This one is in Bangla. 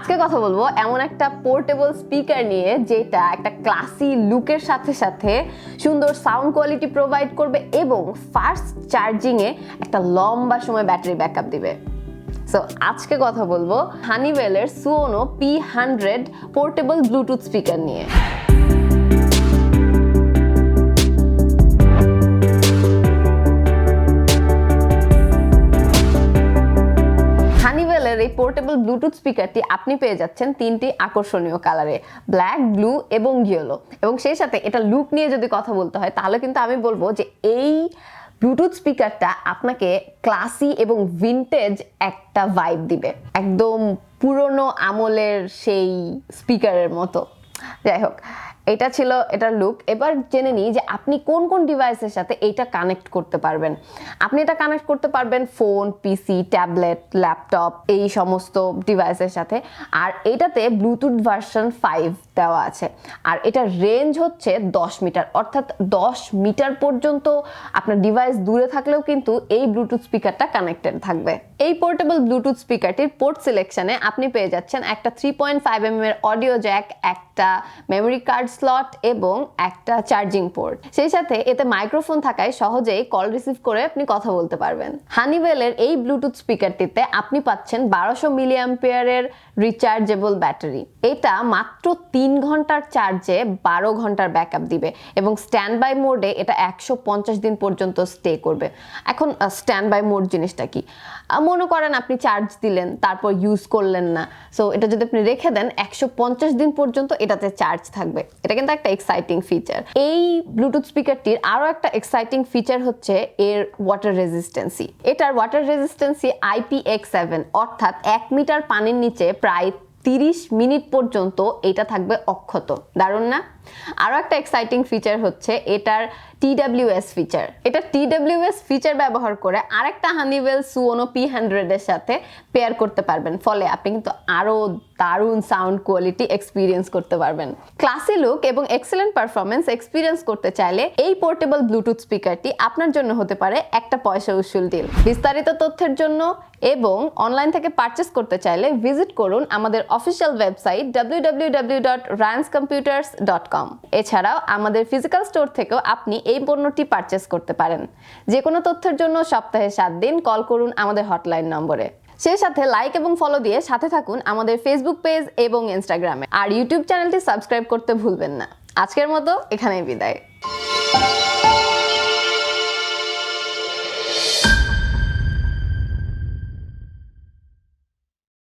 আজকে কথা বলবো এমন একটা পোর্টেবল স্পিকার নিয়ে যেটা একটা ক্লাসি লুকের সাথে সাথে সুন্দর সাউন্ড কোয়ালিটি প্রোভাইড করবে এবং ফাস্ট চার্জিংয়ে একটা লম্বা সময় ব্যাটারি ব্যাকআপ দিবে। সো আজকে কথা বলবো হানিওয়েলের সুওনো P100 পোর্টেবল ব্লুটুথ স্পিকার নিয়ে। হানিওয়েলের এই পোর্টেবল ব্লুটুথ স্পিকারটি আপনি পেয়ে যাচ্ছেন তিনটি আকর্ষণীয় কালারে, ব্ল্যাক, ব্লু এবং ইয়েলো। এবং সেই সাথে এটা লুক নিয়ে যদি কথা বলতে হয় তাহলে কিন্তু আমি বলবো যে এই ব্লুটুথ স্পিকারটা আপনাকে ক্লাসি এবং ভিনটেজ একটা ভাইব দিবে, একদম পুরনো আমলের সেই স্পিকারের মতো। যাই হোক, এটা ছিল এটার লুক। এবার জেনে নিই যে আপনি কোন কোন ডিভাইসের সাথে এইটা কানেক্ট করতে পারবেন। আপনি এটা কানেক্ট করতে পারবেন ফোন, পিসি, ট্যাবলেট, ল্যাপটপ, এই সমস্ত ডিভাইসের সাথে। আর এটাতে ব্লুটুথ ভার্সন 5 দেওয়া আছে। আর এটার রেঞ্জ হচ্ছে 10 মিটার, অর্থাৎ 10 মিটার পর্যন্ত আপনার ডিভাইস দূরে থাকলেও কিন্তু এই ব্লুটুথ স্পিকারটা কানেক্টেড থাকবে। এই পোর্টেবল ব্লুটুথ স্পিকারটির পোর্ট সিলেকশনে আপনি পেয়ে যাচ্ছেন একটা 3.5mm এর অডিও জ্যাক, একটা মেমোরি কার্ড স্লট এবং একটা চার্জিং পোর্ট। সেই সাথে এতে মাইক্রোফোন থাকায় সহজেই কল রিসিভ করে আপনি কথা বলতে পারবেন। হানিওয়েলের এই ব্লুটুথ স্পিকারটিতে আপনি পাচ্ছেন 1200 মিলিঅ্যাম্পিয়ারের রিচার্জেবল ব্যাটারি। এটা মাত্র 3 ঘন্টার চার্জে 12 ঘন্টার ব্যাকআপ দিবে এবং স্ট্যান্ড বাই মোডে এটা 150 দিন পর্যন্ত স্টে করবে। এখন স্ট্যান্ড বাই মোড জিনিসটা কি? মনে করেন আপনি চার্জ দিলেন তারপর ইউজ করলেন না, সো এটা যদি আপনি রেখে দেন 150 দিন পর্যন্ত এটাতে চার্জ থাকবে। এটা কিন্তু একটা এক্সাইটিং ফিচার। এই ব্লুটুথ স্পিকারটির আরো একটা এক্সাইটিং ফিচার হচ্ছে এর ওয়াটার রেজিস্ট্যান্সি। এটার ওয়াটার রেজিস্ট্যান্সি IPX7, অর্থাৎ 1 মিটার পানির নিচে প্রায় 30 মিনিট পর্যন্ত এটা থাকবে অক্ষত। দারুণ না? আরো একটা এক্সাইটিং ফিচার হচ্ছে এটার TWS ফিচার। এটা TWS ফিচার ব্যবহার করে আরেকটা হানিওয়েল সুওনো P100 এর সাথে পেয়ার করতে পারবেন, ফলে আপনি কিন্তু আরো দারুণ সাউন্ড কোয়ালিটি এক্সপিরিয়েন্স করতে পারবেন। ক্লাসি লুক এবং এক্সেলেন্ট পারফরমেন্স এক্সপিরিয়েন্স করতে চাইলে এই পোর্টেবল ব্লুটুথ স্পিকারটি আপনার জন্য হতে পারে একটা পয়সা উসুল ডিল। বিস্তারিত তথ্যের জন্য এবং অনলাইন থেকে পারচেস করতে চাইলে ভিজিট করুন আমাদের অফিসিয়াল ওয়েবসাইট www.ranscomputers.com। এছাড়াও আমাদের ফিজিক্যাল স্টোর থেকেও আপনি এই পণ্যটি পারচেস করতে পারেন। যে কোনো তথ্যের জন্য সপ্তাহে 7 দিন কল করুন আমাদের হটলাইন নম্বরে। সেই সাথে লাইক এবং ফলো দিয়ে সাথে থাকুন আমাদের ফেসবুক পেজ এবং ইনস্টাগ্রামে। আর ইউটিউব চ্যানেলটি সাবস্ক্রাইব করতে ভুলবেন না। আজকের মতো এখানেই বিদায়।